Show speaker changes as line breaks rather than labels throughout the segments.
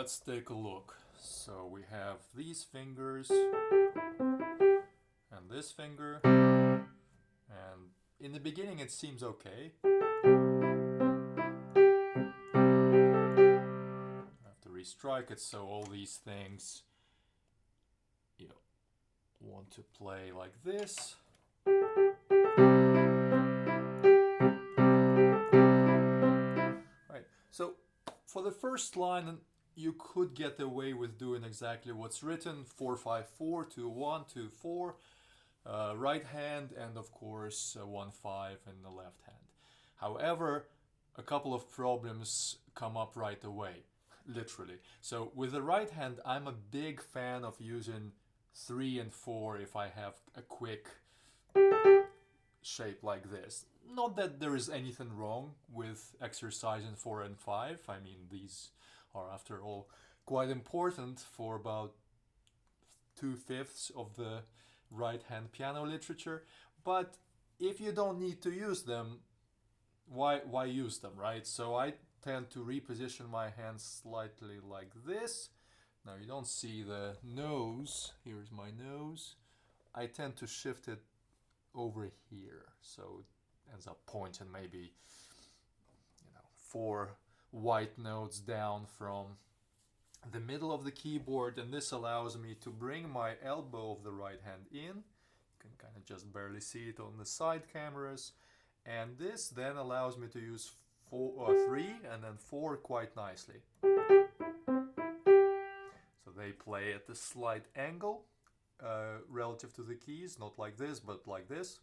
let's take a look. So we have these fingers and this finger, and in the beginning it seems okay. I have to restrike it, so all these things want to play like this. Right, so for the first line you could get away with doing exactly what's written: 4-5-4, 2-1, 2-4, right hand, and of course 1-5 in the left hand. However, a couple of problems come up right away, literally. So with the right hand, I'm a big fan of using 3 and 4 if I have a quick shape like this. Not that there is anything wrong with exercising 4 and 5. I mean, these are after all quite important for about 2/5 of the right hand piano literature. But if you don't need to use them, why use them, right? So I tend to reposition my hands slightly like this. Now you don't see the nose. Here's my nose. I tend to shift it over here, so it ends up pointing maybe 4 white notes down from the middle of the keyboard, and this allows me to bring my elbow of the right hand in. You can kind of just barely see it on the side cameras, and this then allows me to use 3 and then 4 quite nicely. So they play at a slight angle relative to the keys, not like this, but like this.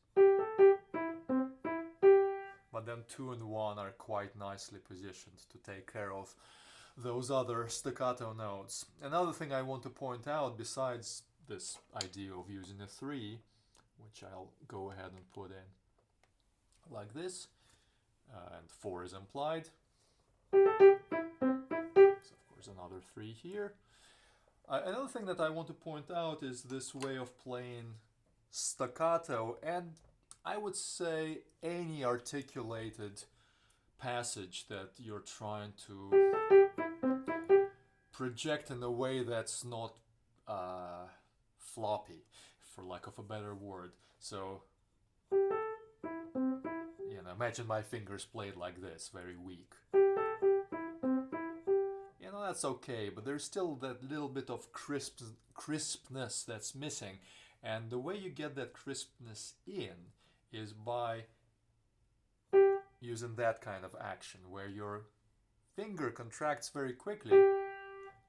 But then 2 and 1 are quite nicely positioned to take care of those other staccato notes. Another thing I want to point out, besides this idea of using a 3, which I'll go ahead and put in like this, and 4 is implied. So of course another 3 here. Another thing that I want to point out is this way of playing staccato, and I would say any articulated passage that you're trying to project in a way that's not floppy, for lack of a better word. So, imagine my fingers played like this, very weak. That's okay, but there's still that little bit of crispness that's missing. And the way you get that crispness in is by using that kind of action, where your finger contracts very quickly,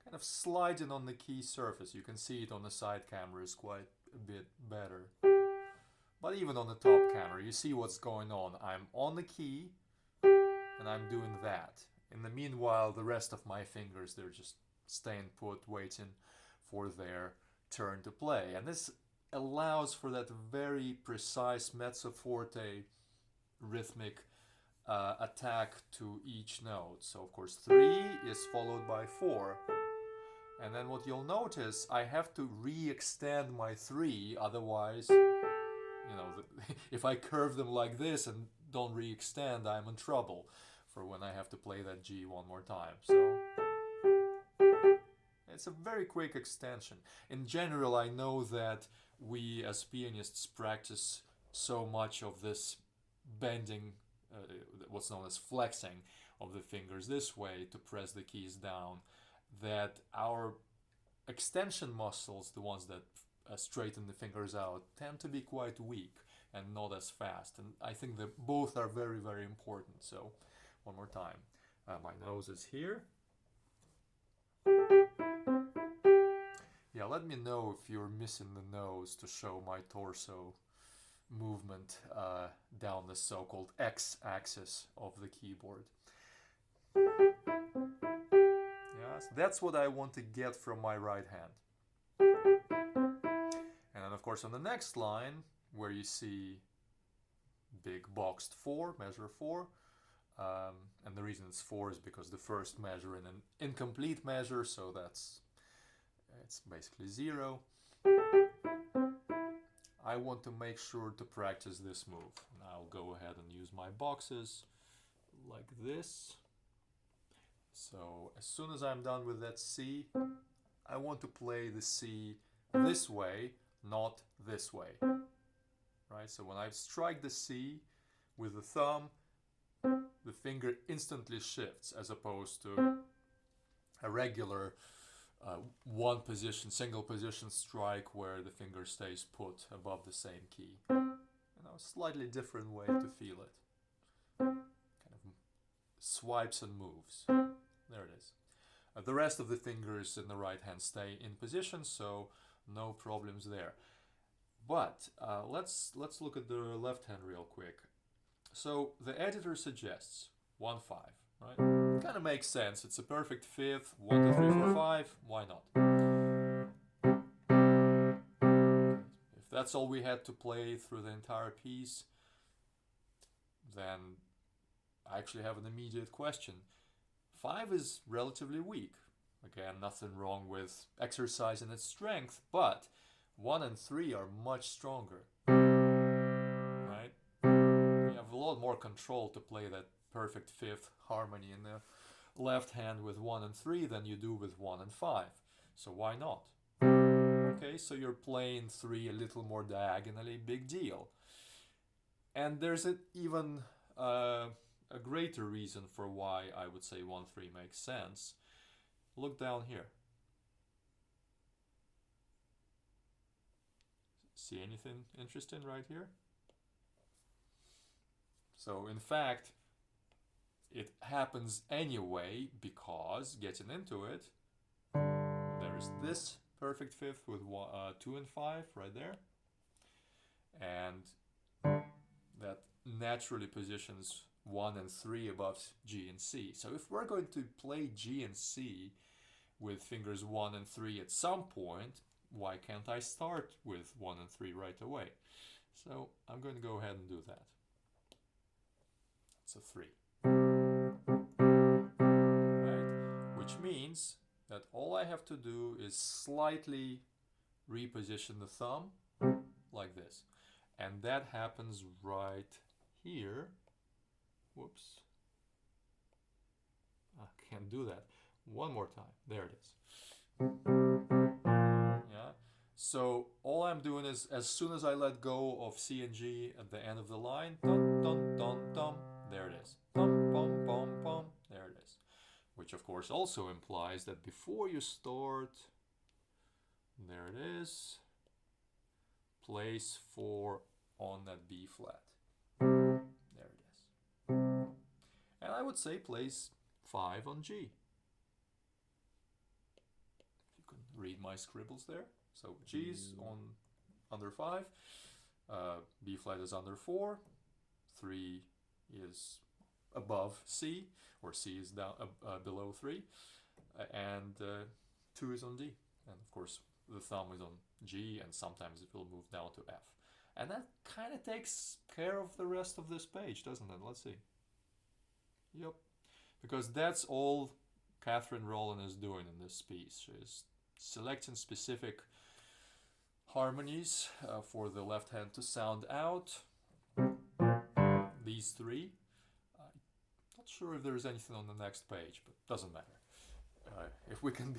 kind of sliding on the key surface. You can see it on the side cameras quite a bit better. But even on the top camera, you see what's going on. I'm on the key, and I'm doing that. In the meanwhile, the rest of my fingers, they're just staying put, waiting for their turn to play. And this allows for that very precise mezzo forte rhythmic attack to each note. So of course 3 is followed by 4. And then what you'll notice, I have to re-extend my 3, otherwise, if I curve them like this and don't re-extend, I'm in trouble for when I have to play that G one more time. So it's a very quick extension. In general, I know that we as pianists practice so much of this bending, what's known as flexing of the fingers this way to press the keys down, that our extension muscles, the ones that straighten the fingers out, tend to be quite weak and not as fast. And I think that both are very, very important. So one more time. My nose is here. Yeah, let me know if you're missing the nose to show my torso movement down the so-called X-axis of the keyboard. Yes, that's what I want to get from my right hand. And then of course on the next line, where you see big boxed 4, measure 4, and the reason it's 4 is because the first measure in an incomplete measure, so it's basically 0. I want to make sure to practice this move. And I'll go ahead and use my boxes like this. So as soon as I'm done with that C, I want to play the C this way, not this way. Right? So when I strike the C with the thumb, the finger instantly shifts as opposed to a regular one position, single position strike where the finger stays put above the same key. You know, a slightly different way to feel it. Kind of swipes and moves. There it is. The rest of the fingers in the right hand stay in position, so no problems there. But let's look at the left hand real quick. So the editor suggests 1-5, right? Kind of makes sense. It's a perfect fifth. 1, 2, 3, 4, 5. Why not? If that's all we had to play through the entire piece, then I actually have an immediate question. 5 is relatively weak. Again, nothing wrong with exercising its strength, but 1 and 3 are much stronger. Right? You have a lot more control to play that perfect fifth harmony in the left hand with 1 and 3 than you do with 1 and 5. So why not? Okay, so you're playing 3 a little more diagonally, big deal. And there's even a greater reason for why I would say 1-3 makes sense. Look down here. See anything interesting right here? So in fact, it happens anyway because, getting into it, there's this perfect fifth with 2 and 5 right there. And that naturally positions 1 and 3 above G and C. So if we're going to play G and C with fingers 1 and 3 at some point, why can't I start with 1 and 3 right away? So I'm going to go ahead and do that. It's a 3. Right? Which means that all I have to do is slightly reposition the thumb like this. And that happens right here. Whoops. I can't do that. One more time. There it is. Yeah. So all I'm doing is, as soon as I let go of C and G at the end of the line, dun, dun, dun, dun, there it is. Dum, bum, bum, bum, there it is. Which of course also implies that before you start, there it is, place 4 on that B flat. There it is. And I would say place 5 on G. You can read my scribbles there. So G's on under 5, B flat is under 4, 3 is above C, or C is down below 3, and 2 is on D. And of course the thumb is on G, and sometimes it will move down to F. And that kind of takes care of the rest of this page, doesn't it? Let's see. Yep. Because that's all Catherine Rollin is doing in this piece. She's selecting specific harmonies for the left hand to sound out. These 3. Not sure if there's anything on the next page, but doesn't matter. If we can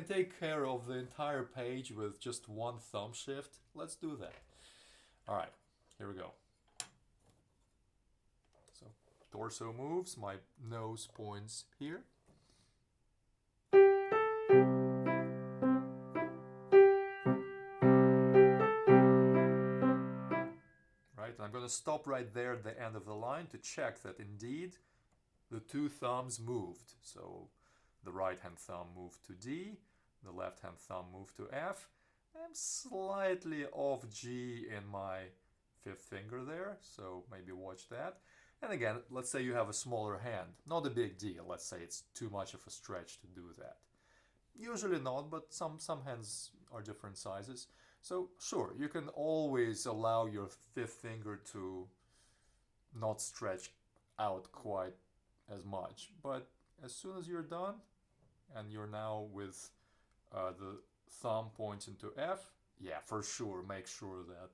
take care of the entire page with just one thumb shift, let's do that. All right, here we go. So torso moves, my nose points here. Right, and I'm going to stop right there at the end of the line to check that indeed the 2 thumbs moved. So the right hand thumb moved to D, the left hand thumb moved to F. I'm slightly off G in my 5th finger there, so maybe watch that. And again, let's say you have a smaller hand. Not a big deal. Let's say it's too much of a stretch to do that. Usually not, but some hands are different sizes. So sure, you can always allow your 5th finger to not stretch out quite as much. But as soon as you're done, and you're now with the thumb pointing to F, yeah, for sure, make sure that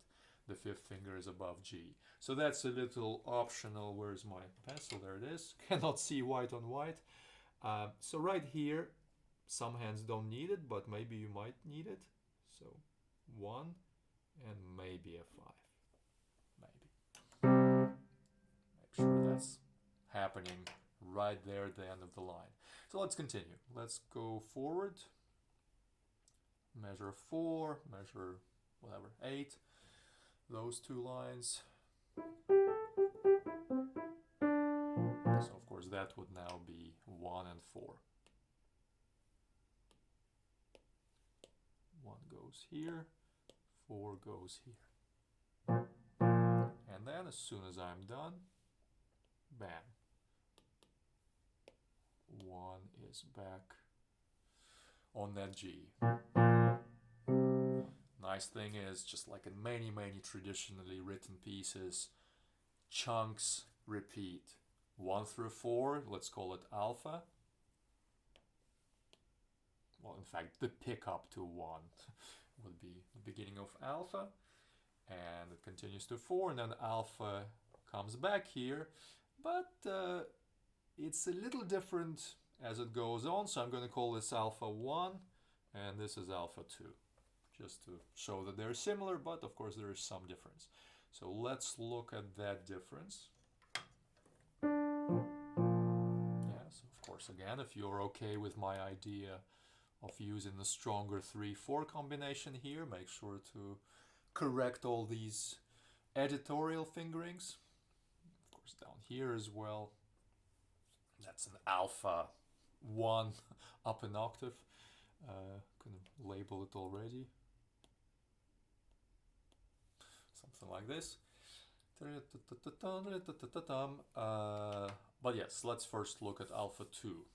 the 5th finger is above G. So that's a little optional. Where's my pencil? There it is. Cannot see white on white. So right here, some hands don't need it, but maybe you might need it. So 1 and maybe a 5. Maybe. Make sure that's happening right there at the end of the line. So let's continue. Let's go forward. Measure 4, measure whatever, 8. Those two lines. So of course that would now be 1 and 4. 1 goes here, 4 goes here. And then as soon as I'm done, bam. 1 is back on that G. Nice thing is, just like in many traditionally written pieces, chunks repeat. 1 through 4, let's call it alpha. Well, in fact, the pickup to 1 would be the beginning of alpha. And it continues to 4, and then alpha comes back here. But it's a little different as it goes on, so I'm going to call this alpha 1, and this is alpha 2. Just to show that they're similar, but of course there is some difference. So let's look at that difference. Yes, of course, again, if you're okay with my idea of using the stronger 3-4 combination here, make sure to correct all these editorial fingerings. Of course, down here as well. That's an alpha 1 up an octave. Can label it already. Something like this. But yes, let's first look at alpha 2.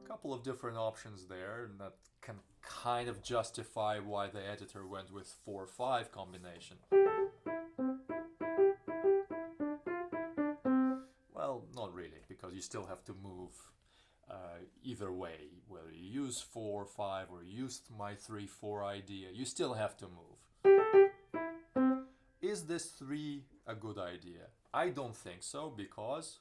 Couple of different options there, and that can kind of justify why the editor went with 4-5 combination. Well, not really, because you still have to move either way. Whether you use 4-5 or you use my 3-4 idea, you still have to move. Is this 3 a good idea? I don't think so, because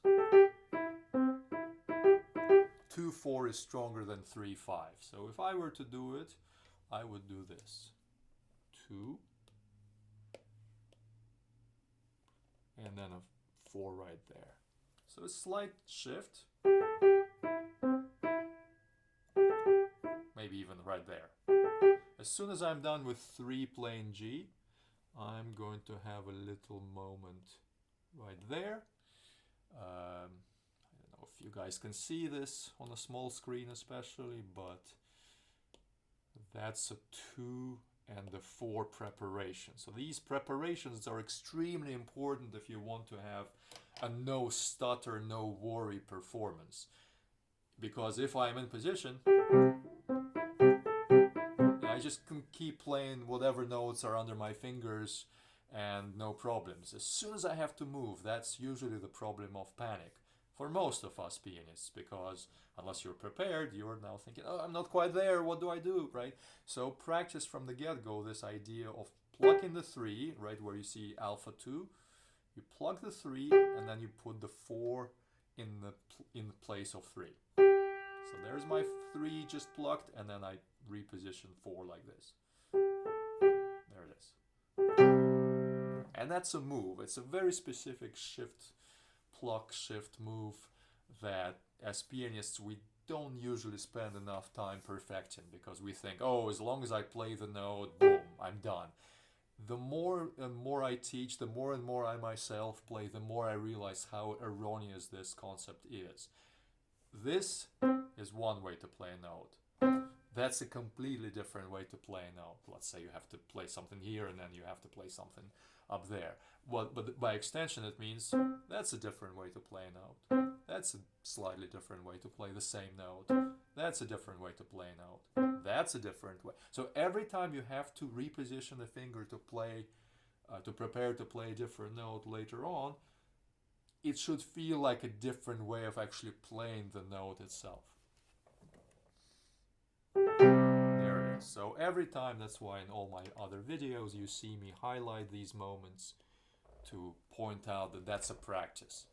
2-4 is stronger than 3-5. So if I were to do it, I would do this. 2 and then a 4 right there. So a slight shift. Maybe even right there. As soon as I'm done with 3 plain G, I'm going to have a little moment right there. I don't know if you guys can see this on a small screen especially, but that's a 2 and the 4 preparation. So these preparations are extremely important if you want to have a no stutter, no worry performance. Because if I'm in position, I just can keep playing whatever notes are under my fingers and no problems. As soon as I have to move, that's usually the problem of panic for most of us pianists, because unless you're prepared, you're now thinking, oh, I'm not quite there, what do I do, right? So practice from the get-go this idea of plucking the 3, right, where you see alpha 2. You plug the 3 and then you put the 4 in the place of 3. So there's my 3 just plucked, and then I reposition 4 like this. There it is. And that's a move. It's a very specific shift, pluck, shift move that as pianists we don't usually spend enough time perfecting, because we think, oh, as long as I play the note, boom, I'm done. The more and more I teach, the more and more I myself play, the more I realize how erroneous this concept is. This is one way to play a note. That's a completely different way to play a note. Let's say you have to play something here and then you have to play something up there. But by extension it means that's a different way to play a note. That's a slightly different way to play the same note. That's a different way to play a note. That's a different way. So every time you have to reposition the finger to play, to prepare to play a different note later on, it should feel like a different way of actually playing the note itself. There it is. So every time, that's why in all my other videos you see me highlight these moments to point out that that's a practice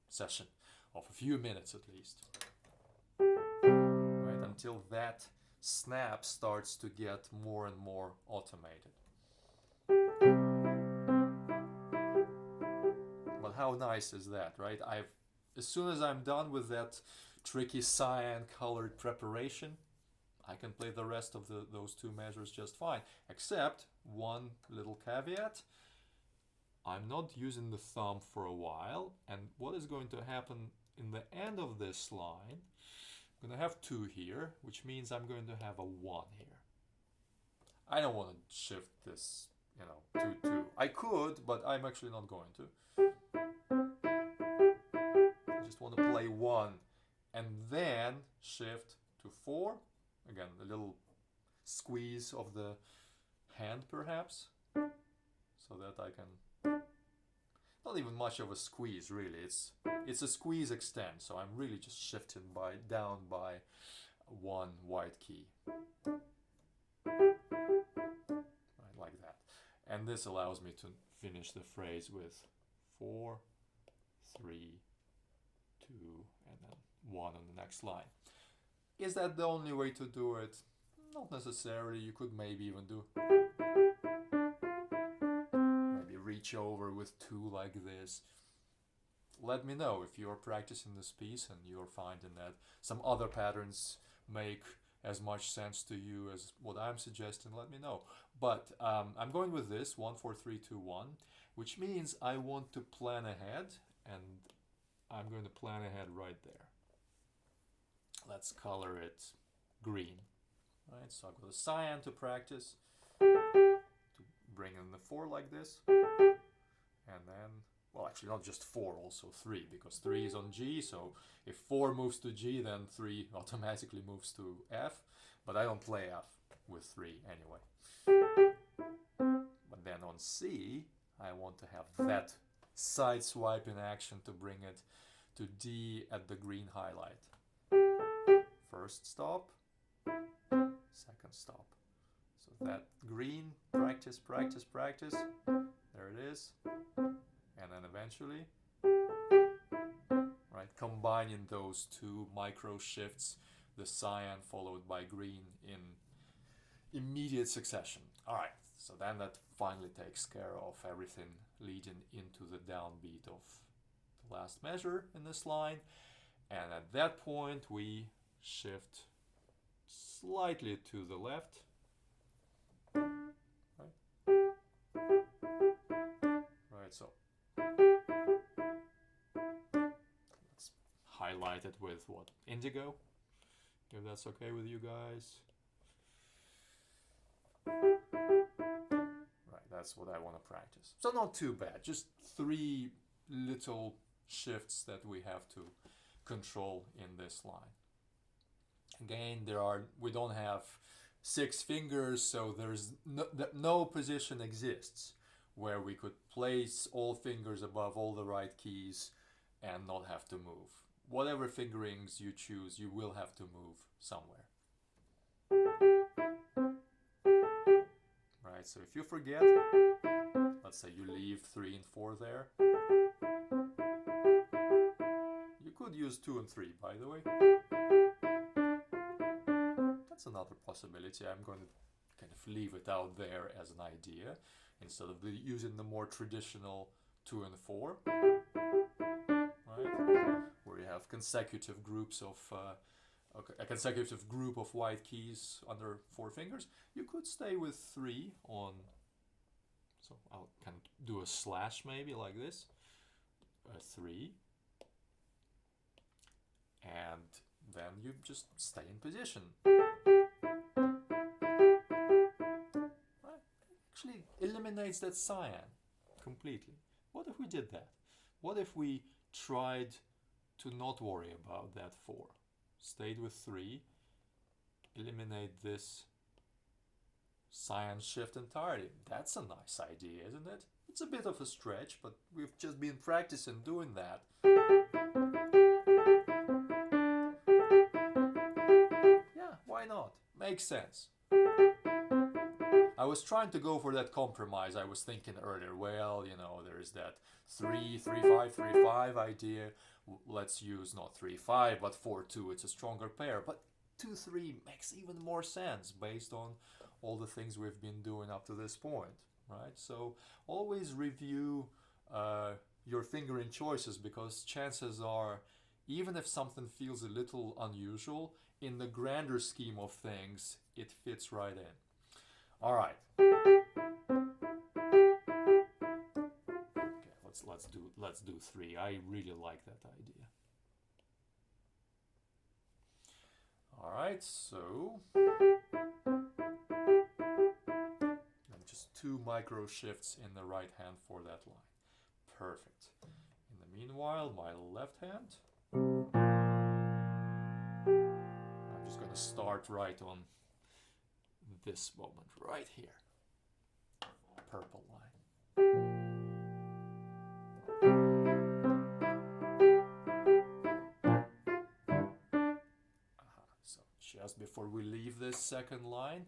session of a few minutes at least. Right, until that snap starts to get more and more automated. But how nice is that, right? As soon as I'm done with that tricky cyan colored preparation, I can play the rest of those two measures just fine, except one little caveat. I'm not using the thumb for a while, and what is going to happen in the end of this line, I'm going to have 2 here, which means I'm going to have a 1 here. I don't want to shift this, 2-2. I could, but I'm actually not going to. I just want to play 1 and then shift to 4. Again, a little squeeze of the hand perhaps, so that I can, not even much of a squeeze really, it's a squeeze extend, so I'm really just shifting down by 1 white key. Right, like that. And this allows me to finish the phrase with 4, 3, 2, and then 1 on the next line. Is that the only way to do it? Not necessarily. You could maybe even do, maybe reach over with 2 like this. Let me know if you're practicing this piece and you're finding that some other patterns make as much sense to you as what I'm suggesting. Let me know. But I'm going with this 1, 4, 3, 2, 1, which means I want to plan ahead, and I'm going to plan ahead right there. Let's color it green. Right, so I've got a cyan to practice, to bring in the 4 like this, and then, well, actually not just 4, also 3, because 3 is on G, so if 4 moves to G, then 3 automatically moves to F, but I don't play F with 3 anyway. But then on C, I want to have that side swipe in action to bring it to D at the green highlight. First stop, second stop. So that green, practice, practice, practice, there it is. And then eventually, right, combining those 2 micro shifts, the cyan followed by green in immediate succession. All right, so then that finally takes care of everything leading into the downbeat of the last measure in this line. And at that point, we shift slightly to the left. Right, so let's highlight it with what? Indigo, if that's okay with you guys. Right, that's what I want to practice. So not too bad, just 3 little shifts that we have to control in this line. Again, we don't have 6 fingers, so there's no position exists where we could place all fingers above all the right keys and not have to move. Whatever fingerings you choose, you will have to move somewhere. Right, so if you forget, let's say you leave 3 and 4 there. You could use 2 and 3, by the way. That's another possibility. I'm going to kind of leave it out there as an idea instead of using the more traditional 2 and 4, right? Where you have consecutive groups of a consecutive group of white keys under 4 fingers. You could stay with 3 on. So I'll kind of do a slash maybe like this, 3, and then you just stay in position. Right. Actually eliminates that cyan completely. What if we did that? What if we tried to not worry about that 4? Stayed with 3, eliminate this cyan shift entirely. That's a nice idea, isn't it? It's a bit of a stretch, but we've just been practicing doing that. Yeah, why not? Makes sense. I was trying to go for that compromise. I was thinking earlier, well, you know, there's that 3-3-5-3-5 idea. Let's use not 3-5 but 4-2. It's a stronger pair. But 2-3 makes even more sense based on all the things we've been doing up to this point, right? So always review your fingering choices, because chances are, even if something feels a little unusual, in the grander scheme of things, it fits right in. All right. Okay, let's do 3. I really like that idea. All right, so and just 2 micro shifts in the right hand for that line. Perfect. In the meanwhile, my left hand, I'm just going to start right on this moment, right here. Purple line. So just before we leave this second line,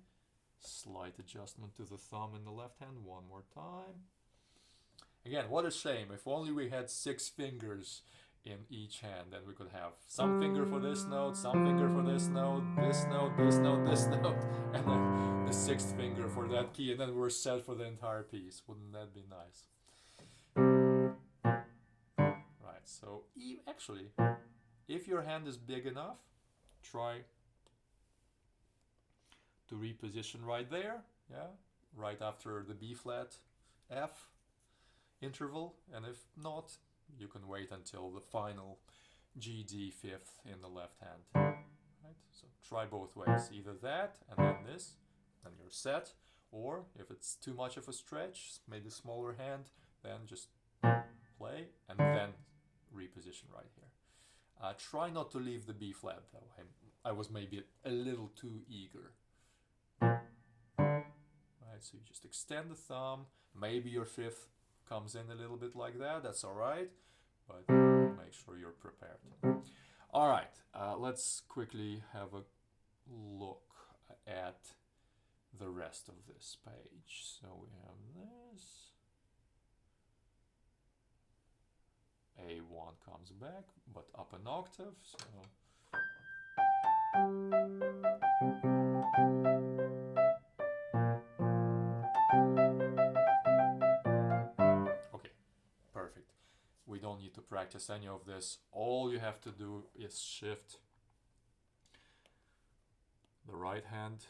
slight adjustment to the thumb in the left hand one more time. Again, what a shame. If only we had 6 fingers in each hand, then we could have some finger for this note, some finger for this note, this note, this note, this note, and then the 6th finger for that key, and then we're set for the entire piece. Wouldn't that be nice? Right, so actually, if your hand is big enough, try to reposition right there, yeah, right after the B flat F interval, and if not, you can wait until the final GD 5th in the left hand. Right? So try both ways, either that and then this, then you're set, or if it's too much of a stretch, maybe smaller hand, then just play and then reposition right here. Try not to leave the B flat though. I was maybe a little too eager. Right, so you just extend the thumb, maybe your 5th comes in a little bit like that, that's alright, but make sure you're prepared. Alright, let's quickly have a look at the rest of this page. So we have this. A1 comes back, but up an octave, so okay, perfect. We don't need to practice any of this. All you have to do is shift the right hand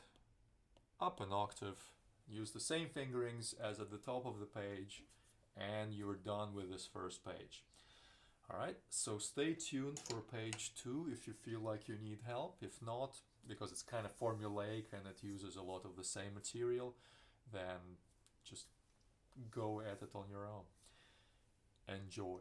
up an octave, use the same fingerings as at the top of the page, and you're done with this first page. Alright, so stay tuned for page 2 if you feel like you need help. If not, because it's kind of formulaic and it uses a lot of the same material, then just go at it on your own. Enjoy.